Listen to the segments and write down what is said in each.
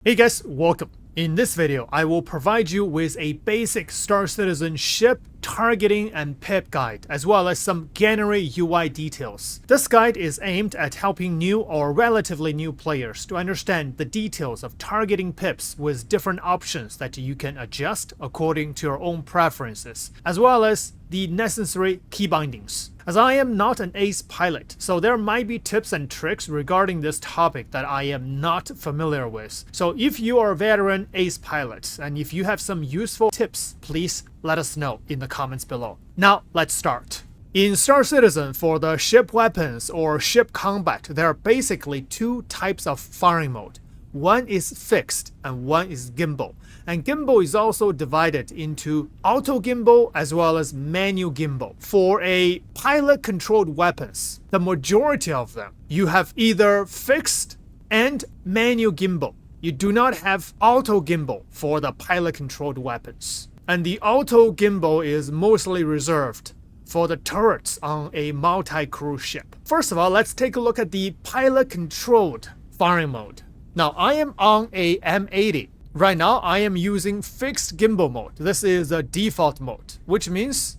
Hey guys, welcome. In this video, I will provide you with a basic Star Citizen ship targeting and pip guide, as well as some Gunnery UI details. This guide is aimed at helping new or relatively new players to understand the details of targeting pips with different options that you can adjust according to your own preferences, as well as the necessary key bindings. As I am not an ace pilot, so there might be tips and tricks regarding this topic that I am not familiar with. So if you are a veteran ace pilot and if you have some useful tips, please let us know in the comments below. Now let's start. In Star Citizen, for the ship weapons or ship combat, there are basically two types of firing mode. One is fixed and one is gimbal. And gimbal is also divided into auto gimbal as well as manual gimbal. For a pilot controlled weapons, the majority of them, you have either fixed and manual gimbal. You do not have auto gimbal for the pilot controlled weapons. And the auto gimbal is mostly reserved for the turrets on a multi-crew ship. First of all, let's take a look at the pilot controlled firing mode. Now I am on a M80. Right now I am using fixed gimbal mode. This is the default mode, which means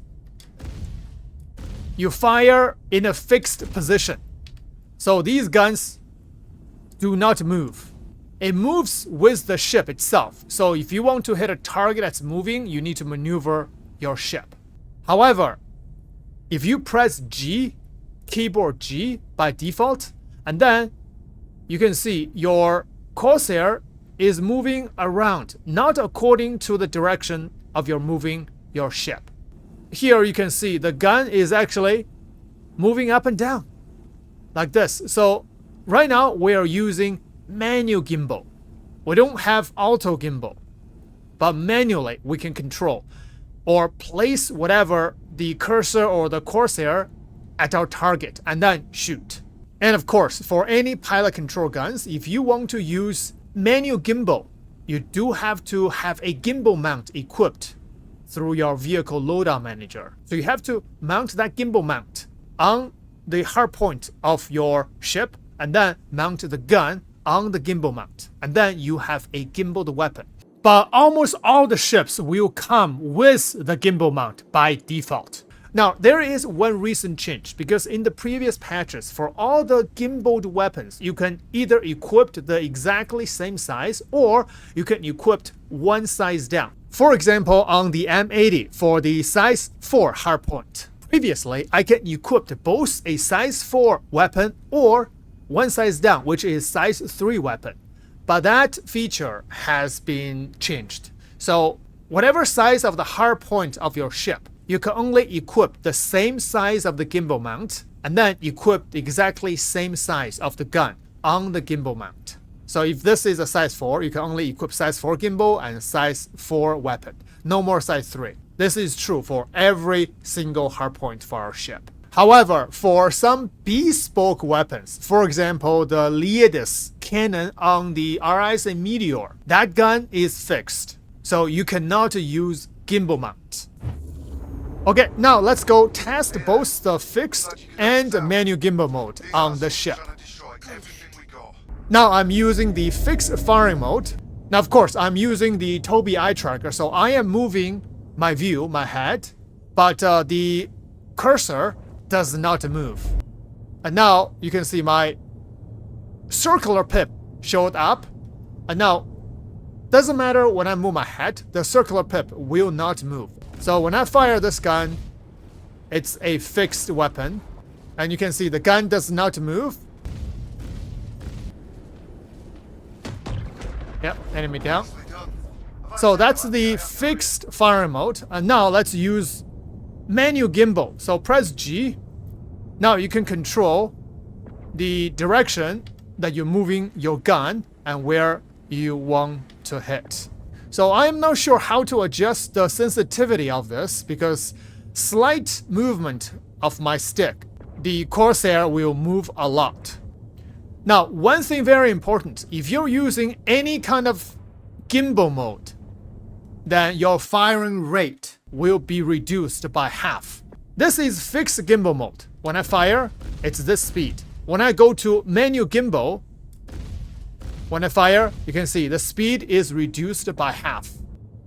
you fire in a fixed position. So these guns do not move. It moves with the ship itself. So if you want to hit a target that's moving, you need to maneuver your ship. However, if you press G, keyboard G by default, and then you can see your Corsair is moving around, not according to the direction of your moving your ship. Here you can see the gun is actually moving up and down like this. So right now we are using manual gimbal. We don't have auto gimbal, but manually we can control or place whatever the cursor or the Corsair at our target and then shoot. And of course, for any pilot control guns, if you want to use manual gimbal, you do have to have a gimbal mount equipped through your vehicle loadout manager. So you have to mount that gimbal mount on the hardpoint of your ship and then mount the gun on the gimbal mount. And then you have a gimbaled weapon. But almost all the ships will come with the gimbal mount by default. Now, there is one recent change, because in the previous patches, for all the gimbaled weapons, you can either equip the exactly same size or you can equip one size down. For example, on the M80 for the size 4 hardpoint. Previously, I can equip both a size 4 weapon or one size down, which is size 3 weapon. But that feature has been changed. So whatever size of the hardpoint of your ship, you can only equip the same size of the gimbal mount and then equip the exactly same size of the gun on the gimbal mount. So if this is a size 4, you can only equip size 4 gimbal and size 4 weapon. No more size 3. This is true for every single hardpoint for our ship. However, for some bespoke weapons, for example, the Leadus cannon on the RISA Meteor, that gun is fixed. So you cannot use gimbal mount. Okay, now let's go test both the fixed and manual gimbal mode on the ship. Now I'm using the fixed firing mode. Now of course I'm using the Tobii eye tracker, so I am moving my view, my head, but the cursor does not move. And now you can see my circular pip showed up, and now doesn't matter when I move my head, the circular pip will not move. So when I fire this gun, it's a fixed weapon. And you can see the gun does not move. Yep, enemy down. So that's the fixed firing mode. And now let's use manual gimbal. So press G. Now you can control the direction that you're moving your gun and where you want to hit. So I'm not sure how to adjust the sensitivity of this, because slight movement of my stick, the Corsair will move a lot. Now, one thing very important, if you're using any kind of gimbal mode, then your firing rate will be reduced by half. This is fixed gimbal mode. When I fire, it's this speed. When I go to manual gimbal, When I fire, you can see the speed is reduced by half.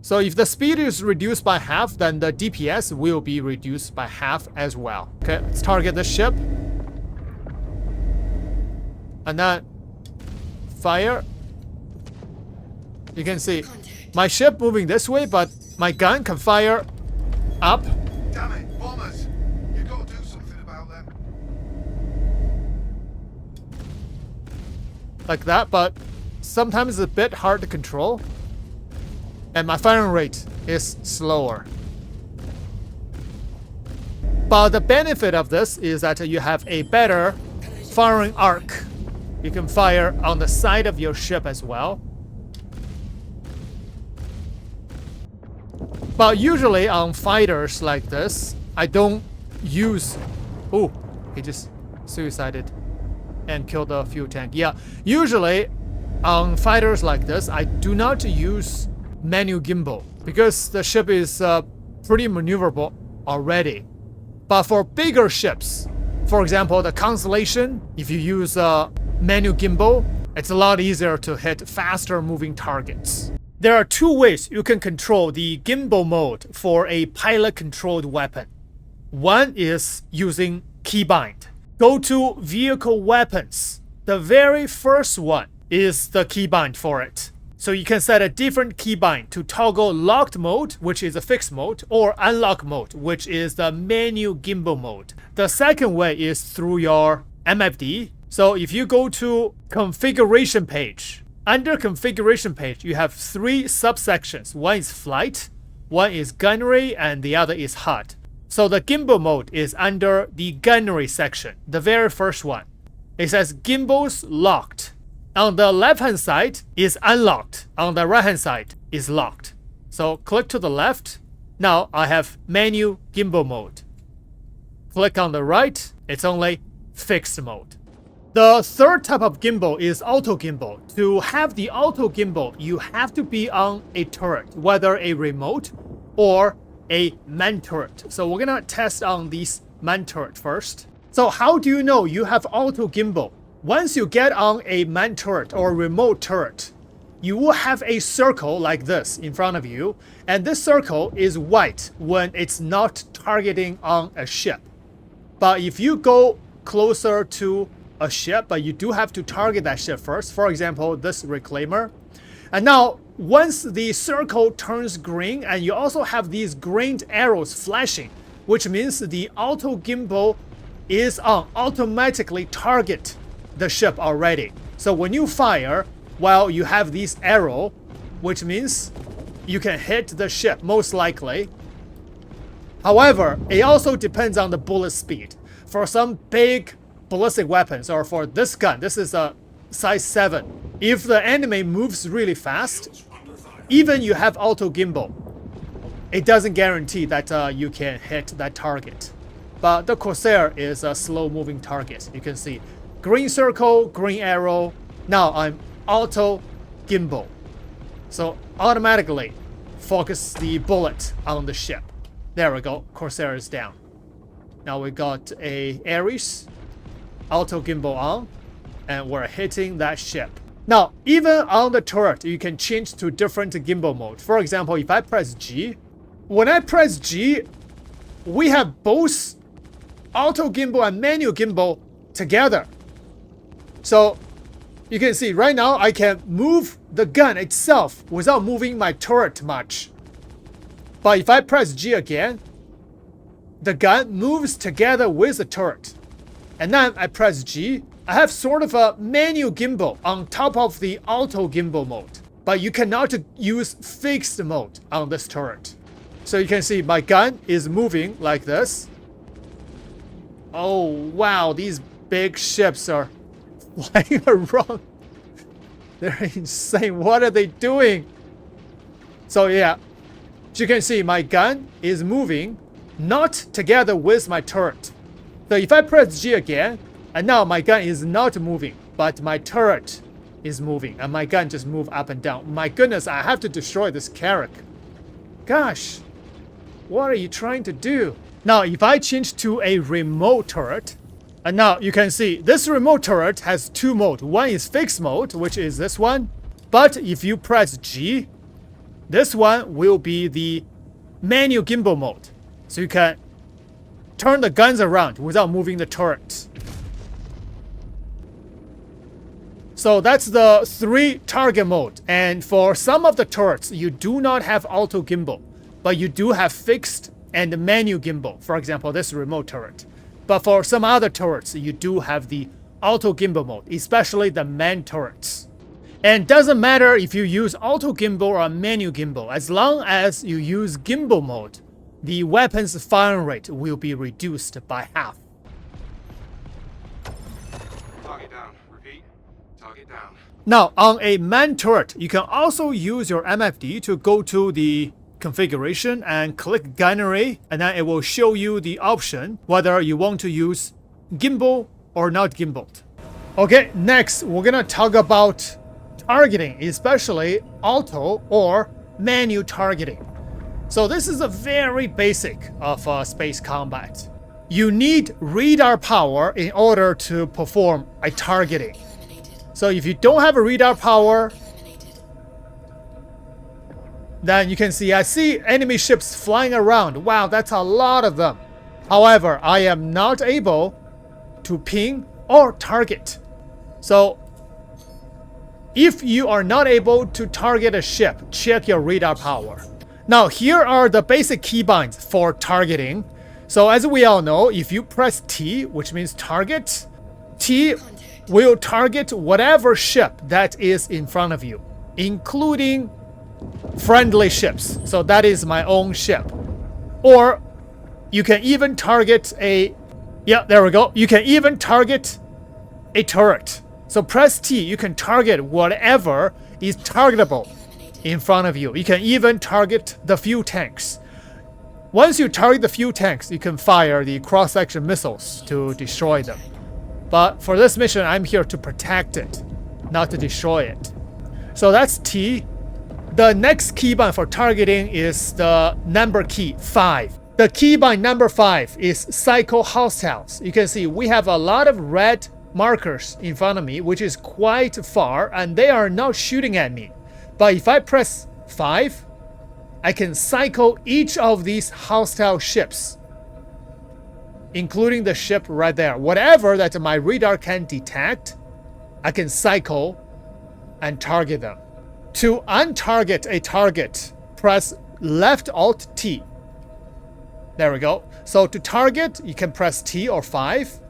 So if the speed is reduced by half, then the DPS will be reduced by half as well. Okay, let's target the ship. And then fire. You can see my ship moving this way, but my gun can fire up. Damn it, bombers! You gotta do something about them. Like that, but sometimes it's a bit hard to control. And my firing rate is slower. But the benefit of this is that you have a better firing arc. You can fire on the side of your ship as well. But usually on fighters like this, I don't use... Oh, he just suicided and killed the fuel tank. Yeah, usually on fighters like this, I do not use Manuel gimbal because the ship is pretty maneuverable already. But for bigger ships, for example, the Constellation, if you use Manuel gimbal, it's a lot easier to hit faster moving targets. There are two ways you can control the gimbal mode for a pilot-controlled weapon. One is using keybind. Go to Vehicle Weapons. The very first one is the keybind for it. So you can set a different keybind to toggle locked mode, which is a fixed mode, or unlock mode, which is the Manuel gimbal mode. The second way is through your MFD. So if you go to configuration page, under configuration page, you have three subsections. One is flight, one is gunnery, and the other is HUD. So the gimbal mode is under the gunnery section, the very first one. It says gimbals locked. On the left-hand side is unlocked. On the right-hand side is locked. So click to the left. Now I have Manuel gimbal mode. Click on the right, it's only fixed mode. The third type of gimbal is auto gimbal. To have the auto gimbal, you have to be on a turret, whether a remote or a man turret. So we're gonna test on this man turret first. So how do you know you have auto gimbal? Once you get on a man turret or remote turret, you will have a circle like this in front of you, and this circle is white when it's not targeting on a ship. But if you go closer to a ship, but you do have to target that ship first. For example, this reclaimer. And now, once the circle turns green, and you also have these green arrows flashing, which means the auto gimbal is on, automatically target the ship already. So when you fire, while you have this arrow, which means you can hit the ship most likely. However, it also depends on the bullet speed. For some big ballistic weapons, or for this gun, this is a size 7. If the enemy moves really fast, even you have auto gimbal, it doesn't guarantee that you can hit that target. But the Corsair is a slow moving target. You can see green circle, green arrow. Now I'm auto gimbal. So automatically focus the bullet on the ship. There we go, Corsair is down. Now we got a Ares. Auto gimbal on, and we're hitting that ship. Now, even on the turret, you can change to different gimbal mode. For example, if I press G, when I press G, we have both auto gimbal and Manuel gimbal together. So you can see right now I can move the gun itself without moving my turret much. But if I press G again, the gun moves together with the turret. And then I press G, I have sort of a Manuel gimbal on top of the auto gimbal mode. But you cannot use fixed mode on this turret. So you can see my gun is moving like this. Oh wow, these big ships are flying around. They're insane. What are they doing? So yeah, as you can see, my gun is moving, not together with my turret. So if I press G again, and now my gun is not moving, but my turret is moving, and my gun just moves up and down. My goodness, I have to destroy this Carrack. Gosh, what are you trying to do? Now, if I change to a remote turret, And now you can see this remote turret has two modes. One is fixed mode, which is this one. But if you press G, this one will be the manual gimbal mode. So you can turn the guns around without moving the turret. So that's the 3 target mode. And for some of the turrets, you do not have auto gimbal, but you do have fixed and manual gimbal. For example, this remote turret. But for some other turrets, you do have the auto gimbal mode, especially the man turrets. And doesn't matter if you use auto gimbal or manual gimbal, as long as you use gimbal mode, the weapon's firing rate will be reduced by half. Target down. Repeat. Target down. Now, on a man turret, you can also use your MFD to go to the configuration and click Gunnery, and then it will show you the option whether you want to use gimbal or not gimbaled. Okay, next we're gonna talk about targeting, especially auto or manual targeting. So this is a very basic of space combat. You need radar power in order to perform a targeting. So if you don't have a radar power, then you can see I see enemy ships flying around. Wow, that's a lot of them. However, I am not able to ping or target. So if you are not able to target a ship, check your radar power. Now here are the basic keybinds for targeting. So as we all know, if you press T, which means target, T will target whatever ship that is in front of you, including friendly ships. So that is my own ship. Or you can even target a, yeah, there we go. You can even target a turret. So press T, you can target whatever is targetable in front of you. You can even target the fuel tanks. Once you target the fuel tanks, you can fire the cross-section missiles to destroy them. But for this mission, I'm here to protect it, not to destroy it. So that's T. The next keybind for targeting is the number key 5. The keybind number 5 is cycle hostiles. You can see we have a lot of red markers in front of me, which is quite far, and they are not shooting at me. But if I press 5, I can cycle each of these hostile ships, including the ship right there. Whatever that my radar can detect, I can cycle and target them. To untarget a target, press left Alt T. There we go. So to target, you can press T or 5.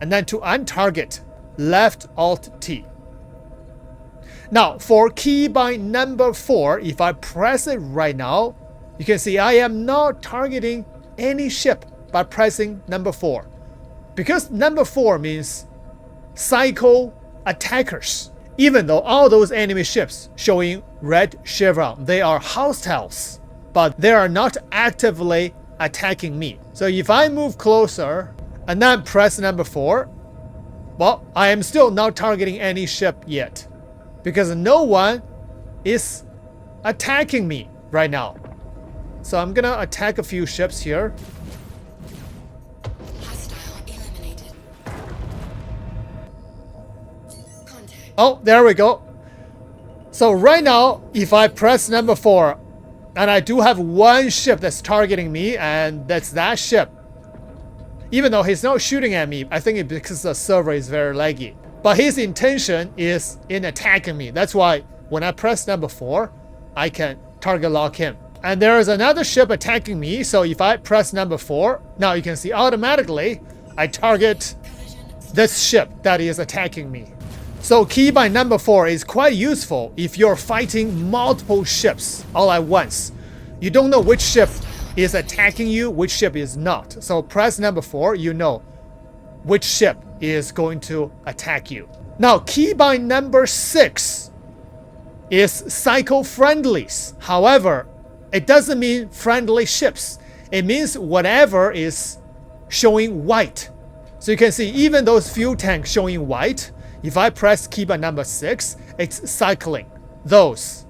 And then to untarget, left Alt T. Now for keybind number 4, if I press it right now, you can see I am not targeting any ship by pressing number 4. Because number 4 means cycle attackers. Even though all those enemy ships showing red chevron, they are hostiles, but they are not actively attacking me. So if I move closer and then press number 4, well, I am still not targeting any ship yet, because no one is attacking me right now. So I'm gonna attack a few ships here. Oh, there we go. So right now, if I press number 4, and I do have one ship that's targeting me, and that's that ship. Even though he's not shooting at me, I think it's because the server is very laggy. But his intention is in attacking me. That's why when I press number 4, I can target lock him. And there is another ship attacking me, so if I press number 4, now you can see automatically I target this ship that is attacking me. So keybind number 4 is quite useful if you're fighting multiple ships all at once. You don't know which ship is attacking you, which ship is not. So press number 4, you know which ship is going to attack you. Now keybind number 6 is cycle friendlies. However, it doesn't mean friendly ships. It means whatever is showing white. So you can see even those fuel tanks showing white, if I press keybind number 6, it's cycling those.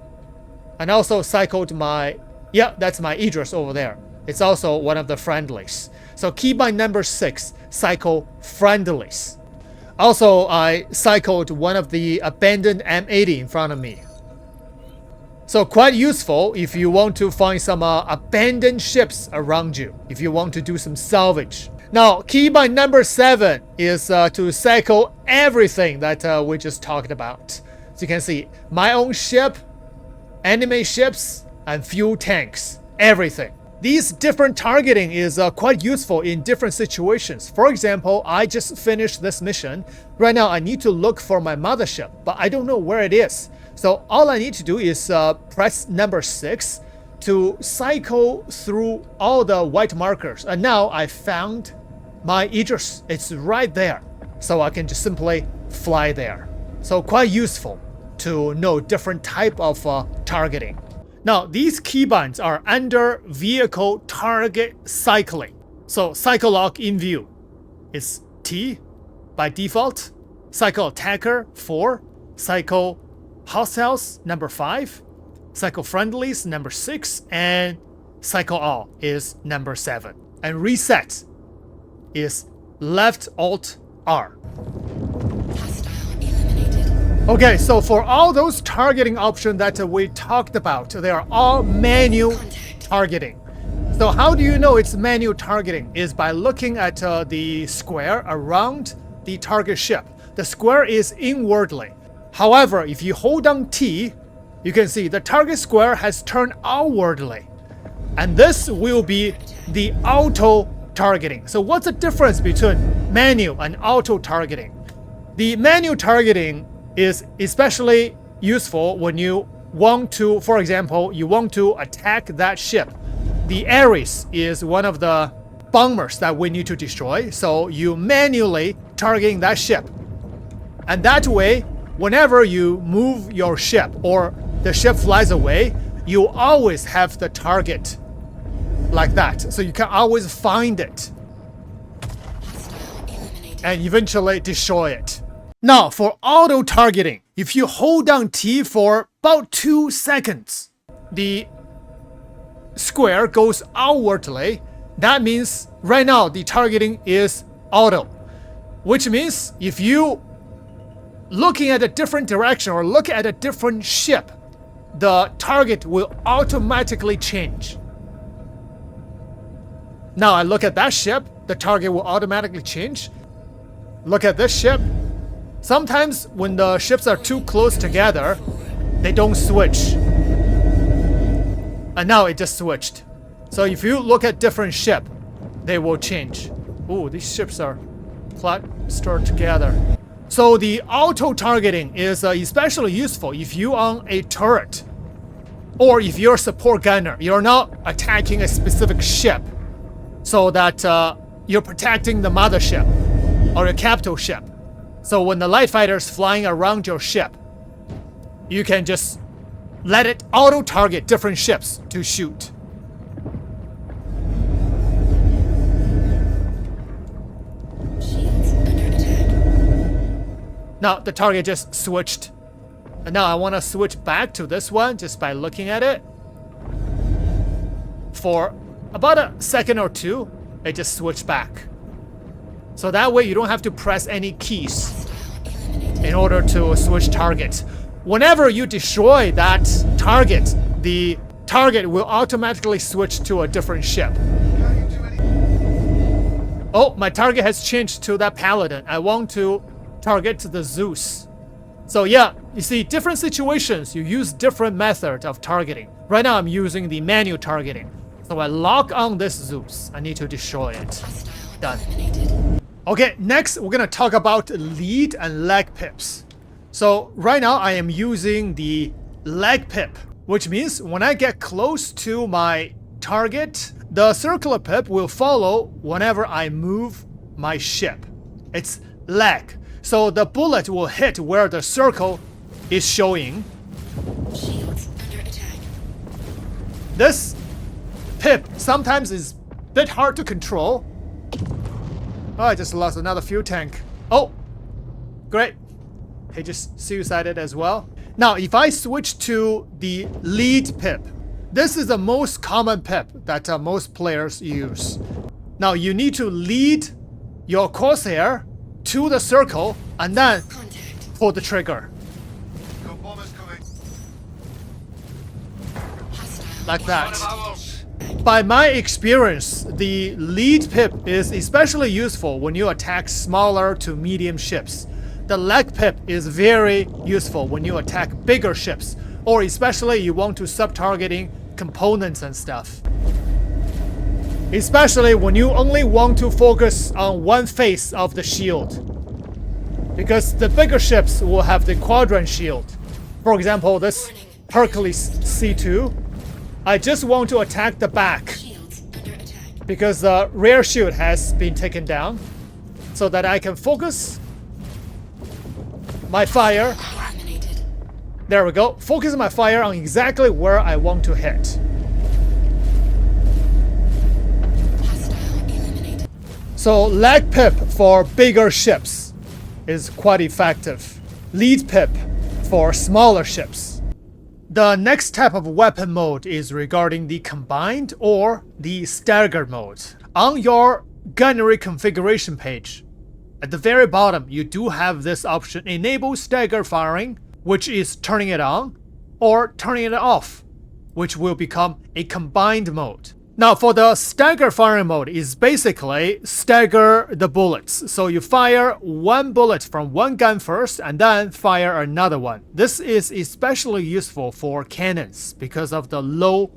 And also cycled my, yeah, that's my Idris over there. It's also one of the friendlies. So keybind number 6, cycle friendlies. Also, I cycled one of the abandoned M80 in front of me. So quite useful if you want to find some abandoned ships around you, if you want to do some salvage. Now, keybind number 7 is to cycle everything that we just talked about. So you can see my own ship, enemy ships, and fuel tanks, everything. These different targeting is quite useful in different situations. For example, I just finished this mission. Right now, I need to look for my mothership, but I don't know where it is. So all I need to do is press number 6 to cycle through all the white markers. And now I found my Aegis. It's right there. So I can just simply fly there. So quite useful to know different type of targeting. Now, these keybinds are under vehicle target cycling. So cycle lock in view is T by default, cycle attacker 4, cycle hostiles number 5, cycle friendlies number 6, and cycle all is number 7. And reset is left alt R. Okay, so for all those targeting options that we talked about, they are all manual targeting. So how do you know it's manual targeting? Is by looking at the square around the target ship. The square is inwardly. However, if you hold down T, you can see the target square has turned outwardly. And this will be the auto targeting. So what's the difference between manual and auto targeting? The manual targeting is especially useful when you want to, for example, you want to attack that ship. The Ares is one of the bombers that we need to destroy, so you manually targeting that ship. And that way, whenever you move your ship or the ship flies away, you always have the target like that. So you can always find it and eventually destroy it. Now, for auto targeting, if you hold down T for about 2 seconds, the square goes outwardly. That means right now the targeting is auto, which means if you looking at a different direction or look at a different ship, the target will automatically change. Now I look at that ship, the target will automatically change. Look at this ship. Sometimes when the ships are too close together, they don't switch. And now it just switched. So if you look at different ship, they will change. Ooh, these ships are clustered together. So the auto targeting is especially useful if you on a turret or if you're a support gunner. You're not attacking a specific ship so that you're protecting the mothership or a capital ship. So when the light fighter is flying around your ship, you can just let it auto-target different ships to shoot. Now the target just switched. And now I want to switch back to this one just by looking at it. For about a second or two, it just switched back. So that way you don't have to press any keys in order to switch targets. Whenever you destroy that target, the target will automatically switch to a different ship. Oh, my target has changed to that paladin. I want to target the Zeus. So yeah, you see, different situations, you use different method of targeting. Right now I'm using the manual targeting. So I lock on this Zeus. I need to destroy it. Done. Okay, next we're gonna talk about lead and leg pips. So right now I am using the leg pip, which means when I get close to my target, the circular pip will follow whenever I move my ship. It's leg. So the bullet will hit where the circle is showing. Shields under attack. This pip sometimes is a bit hard to control. Oh, I just lost another fuel tank. Oh, great. He just suicided as well. Now, if I switch to the lead pip, This is the most common pip that most players use. Now you need to lead your crosshair to the circle and then Contact. pull the trigger. Got bombers coming. Hostile. Like One that. of ours. By my experience, the lead pip is especially useful when you attack smaller to medium ships. The leg pip is very useful when you attack bigger ships, or especially you want to sub-targeting components and stuff. Especially when you only want to focus on one face of the shield. Because the bigger ships will have the quadrant shield. For example, this Hercules C2. I just want to attack the back Shields under attack. because the rear shield has been taken down so that I can focus my fire. Eliminated. There we go. Focus my fire on exactly where I want to hit. Hostile eliminated. So leg pip for bigger ships is quite effective. Lead pip for smaller ships. The next type of weapon mode is regarding the combined or the staggered mode. On your gunnery configuration page, at the very bottom, you do have this option, enable staggered firing, which is turning it on, or turning it off, which will become a combined mode. Now for the stagger firing mode is basically stagger the bullets. So you fire one bullet from one gun first and then fire another one. This is especially useful for cannons because of the low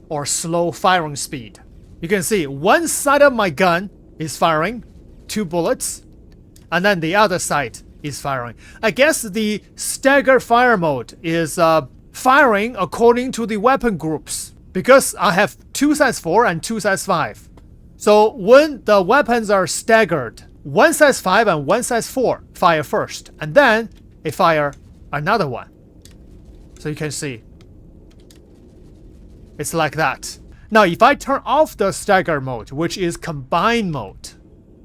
or slow firing speed. You can see one side of my gun is firing 2 bullets and then the other side is firing. I guess the stagger fire mode is firing according to the weapon groups. Because I have 2 size 4 and 2 size 5. So when the weapons are staggered, 1 size 5 and 1 size 4 fire first, and then they fire another one. So you can see. It's like that. Now if I turn off the stagger mode, which is combine mode,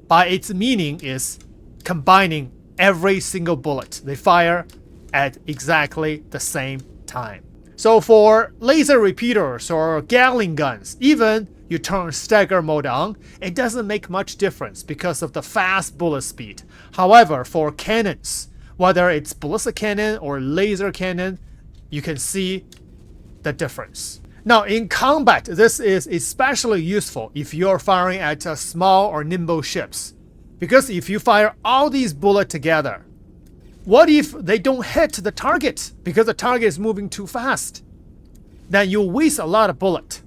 by its meaning is combining every single bullet. They fire at exactly the same time. So for laser repeaters or Gatling guns, even you turn stagger mode on, it doesn't make much difference because of the fast bullet speed. However, for cannons, whether it's ballistic cannon or laser cannon, you can see the difference. Now in combat, this is especially useful if you're firing at small or nimble ships. Because if you fire all these bullets together, what if they don't hit the target because the target is moving too fast? Then you waste a lot of bullet.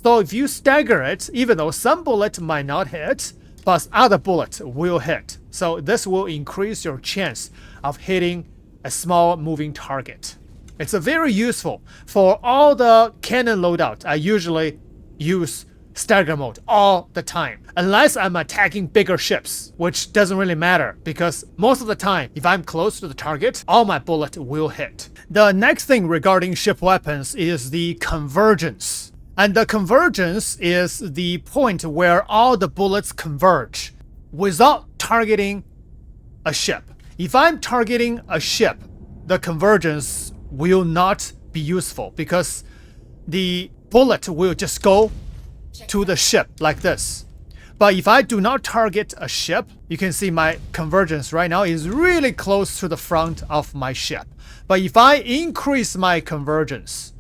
So if you stagger it, even though some bullets might not hit, but other bullets will hit. So this will increase your chance of hitting a small moving target. It's very useful. For all the cannon loadout, I usually use stagger mode all the time, unless I'm attacking bigger ships, which doesn't really matter because most of the time, if I'm close to the target, all my bullets will hit. The next thing regarding ship weapons is the convergence. And the convergence is the point where all the bullets converge without targeting a ship. If I'm targeting a ship, the convergence will not be useful because the bullet will just go to the ship like this. But if I do not target a ship, you can see my convergence right now is really close to the front of my ship. But if I increase my convergence,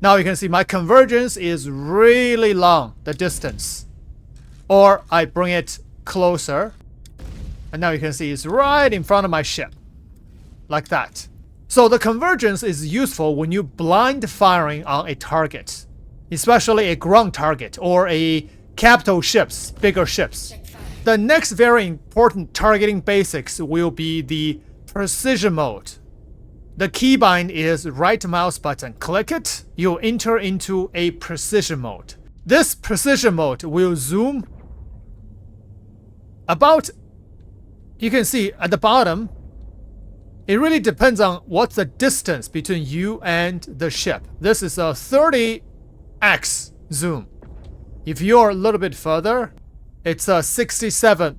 now you can see my convergence is really long, the distance. Or I bring it closer, and now you can see it's right in front of my ship, like that. So the convergence is useful when you blind firing on a target, especially a ground target or a capital ships, bigger ships. The next very important targeting basics will be the precision mode. The keybind is right mouse button. Click it, you'll enter into a precision mode. This precision mode will zoom about, you can see at the bottom, it really depends on what's the distance between you and the ship. This is a 30x zoom. If you're a little bit further, it's a 67x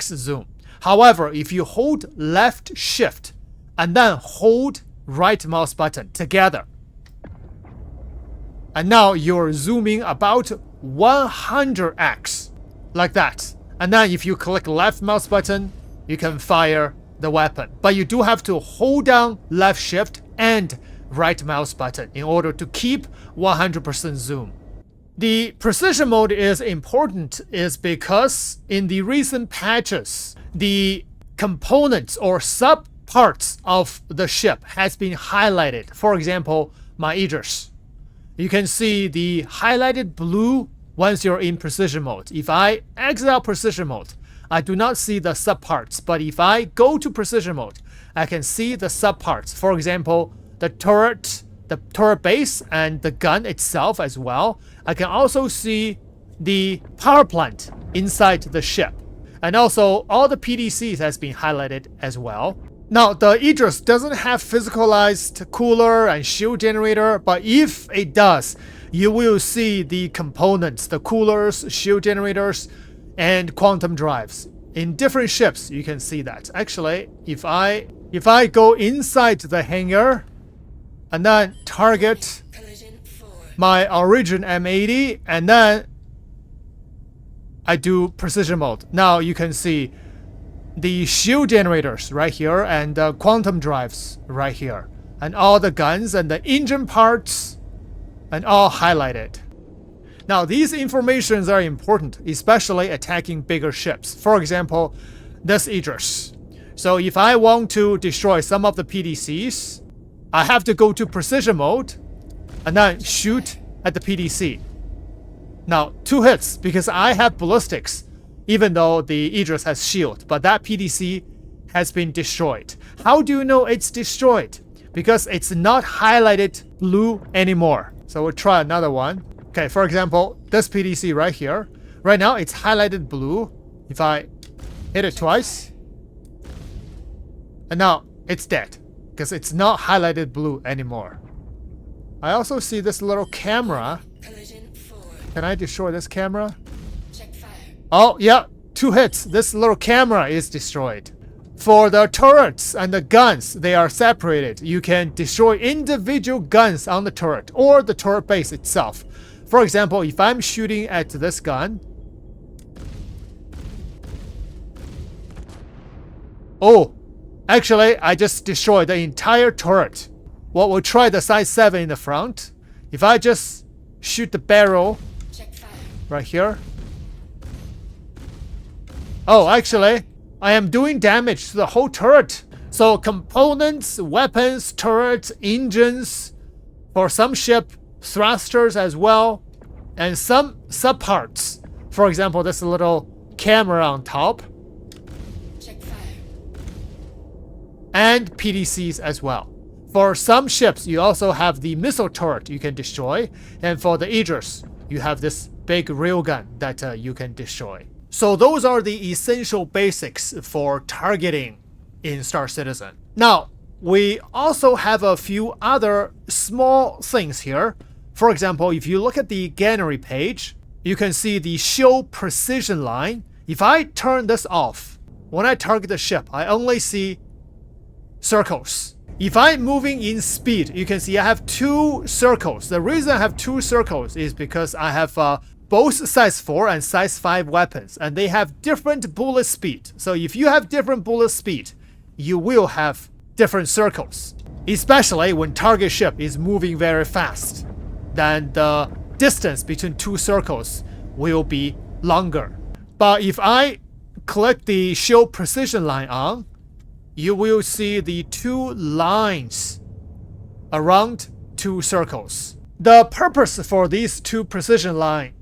zoom. However, if you hold left shift and then hold right mouse button together, And now you're zooming about 100x, like that. And then if you click left mouse button, you can fire the weapon. But you do have to hold down left shift and right mouse button in order to keep 100% zoom. The precision mode is important is because in the recent patches, the components or sub parts of the ship has been highlighted. For example, my Aegis. You can see the highlighted blue once you're in precision mode. If I exit out precision mode, I do not see the sub parts. But if I go to precision mode, I can see the sub parts. For example, the turret base and the gun itself as well. I can also see the power plant inside the ship. And also all the PDCs has been highlighted as well. Now the Aegis doesn't have physicalized cooler and shield generator, but if it does, you will see the components, the coolers, shield generators, and quantum drives. In different ships, you can see that. Actually, if I go inside the hangar and then target my Origin M80 and then I do precision mode. Now you can see the shield generators right here and the quantum drives right here. And all the guns and the engine parts and all highlighted. Now these informations are important, especially attacking bigger ships. For example, this Aegis. So if I want to destroy some of the PDCs, I have to go to precision mode and then shoot at the PDC. Now 2 hits because I have ballistics, even though the Aegis has shield, but that PDC has been destroyed. How do you know it's destroyed? Because it's not highlighted blue anymore. So we'll try another one. Okay, for example, this PDC right here. Right now it's highlighted blue. If I hit it twice, and now it's dead because it's not highlighted blue anymore. I also see this little camera. Can I destroy this camera? Oh, yeah, 2 hits. This little camera is destroyed. For the turrets and the guns, they are separated. You can destroy individual guns on the turret or the turret base itself. For example, if I'm shooting at this gun. Oh, actually, I just destroyed the entire turret. Well, we'll try the size 7 in the front. If I just shoot the barrel right here. Oh, actually, I am doing damage to the whole turret. So components, weapons, turrets, engines, for some ship, thrusters as well, and some subparts. For example, this little camera on top. And PDCs as well. For some ships, you also have the missile turret you can destroy. And for the Aegis, you have this big railgun that you can destroy. So those are the essential basics for targeting in Star Citizen. Now, we also have a few other small things here. For example, if you look at the Gunnery page, you can see the show precision line. If I turn this off, when I target the ship, I only see circles. If I'm moving in speed, you can see I have 2 circles. The reason I have 2 circles is because I have both size 4 and size 5 weapons, and they have different bullet speed. So if you have different bullet speed, you will have different circles, especially when target ship is moving very fast. Then the distance between 2 circles will be longer. But if I click the show precision line on, you will see the 2 lines around 2 circles. The purpose for these 2 precision lines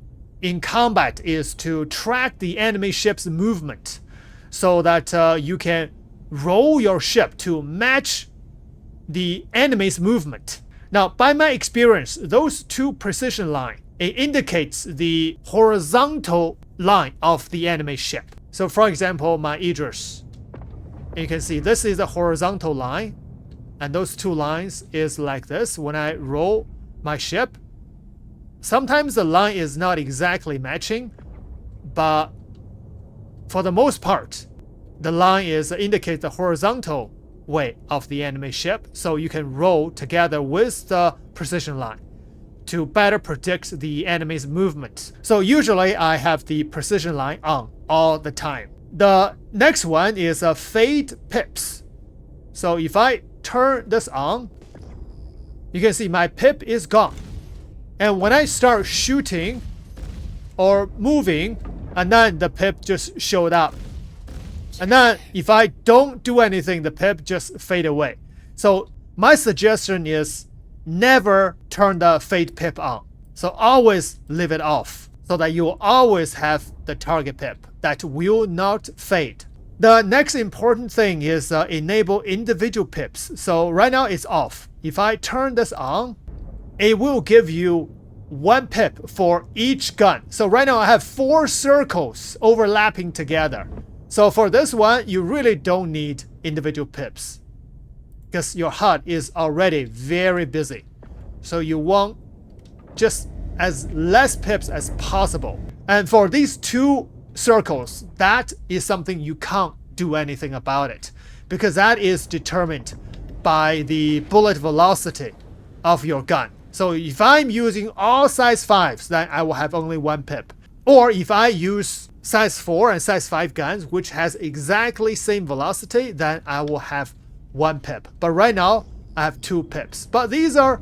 in combat is to track the enemy ship's movement so that you can roll your ship to match the enemy's movement. Now, by my experience, those 2 precision lines, it indicates the horizontal line of the enemy ship. So for example, my Aegis, you can see this is a horizontal line, and those 2 lines is like this. When I roll my ship, sometimes the line is not exactly matching, but for the most part, the line is indicate the horizontal way of the enemy ship, so you can roll together with the precision line to better predict the enemy's movement. So usually I have the precision line on all the time. The next one is a fade pips. So if I turn this on, you can see my pip is gone. And when I start shooting or moving, and then the pip just showed up. And then if I don't do anything, the pip just fade away. So my suggestion is never turn the fade pip on. So always leave it off so that you will always have the target pip that will not fade. The next important thing is enable individual pips. So right now it's off. If I turn this on, it will give you 1 pip for each gun. So right now I have 4 circles overlapping together. So for this one, you really don't need individual pips because your HUD is already very busy. So you want just as less pips as possible. And for these 2 circles, that is something you can't do anything about it because that is determined by the bullet velocity of your gun. So if I'm using all size 5s, then I will have only 1 pip. Or if I use size 4 and size 5 guns, which has exactly same velocity, then I will have 1 pip. But right now, I have 2 pips. But these are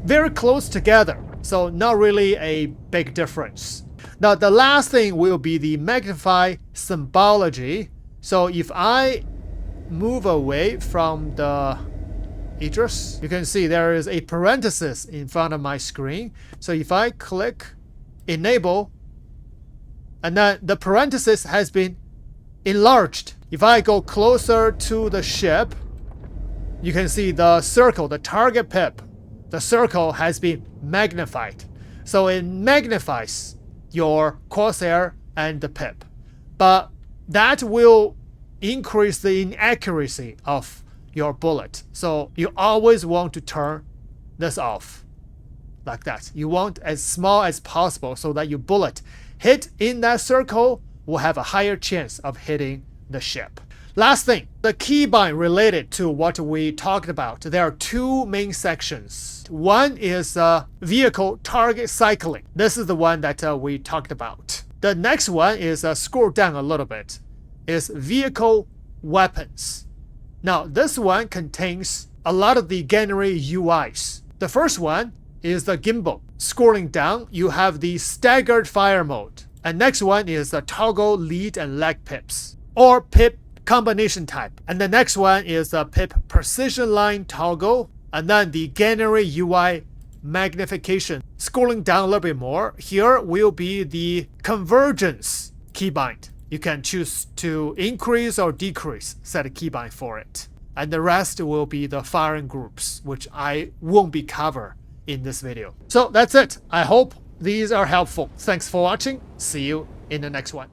very close together, so not really a big difference. Now, the last thing will be the magnify symbology. So if I move away from the address, you can see there is a parenthesis in front of my screen. So if I click enable, and then the parenthesis has been enlarged. If I go closer to the ship, you can see the circle, the target pip, the circle has been magnified. So it magnifies your crosshair and the pip. But that will increase the inaccuracy of your bullet. So you always want to turn this off like that. You want as small as possible so that your bullet hit in that circle will have a higher chance of hitting the ship. Last thing, the keybind related to what we talked about. There are 2 main sections. One is vehicle target cycling. This is the one that we talked about. The next one is scroll down a little bit. Is vehicle weapons. Now this one contains a lot of the Gunnery UIs. The first one is the Gimbal. Scrolling down, you have the staggered fire mode. And next one is the toggle lead and leg pips, or pip combination type. And the next one is the pip precision line toggle, and then the Gunnery UI magnification. Scrolling down a little bit more, here will be the convergence keybind. You can choose to increase or decrease, set a keybind for it. And the rest will be the firing groups, which I won't be covered in this video. So that's it. I hope these are helpful. Thanks for watching. See you in the next one.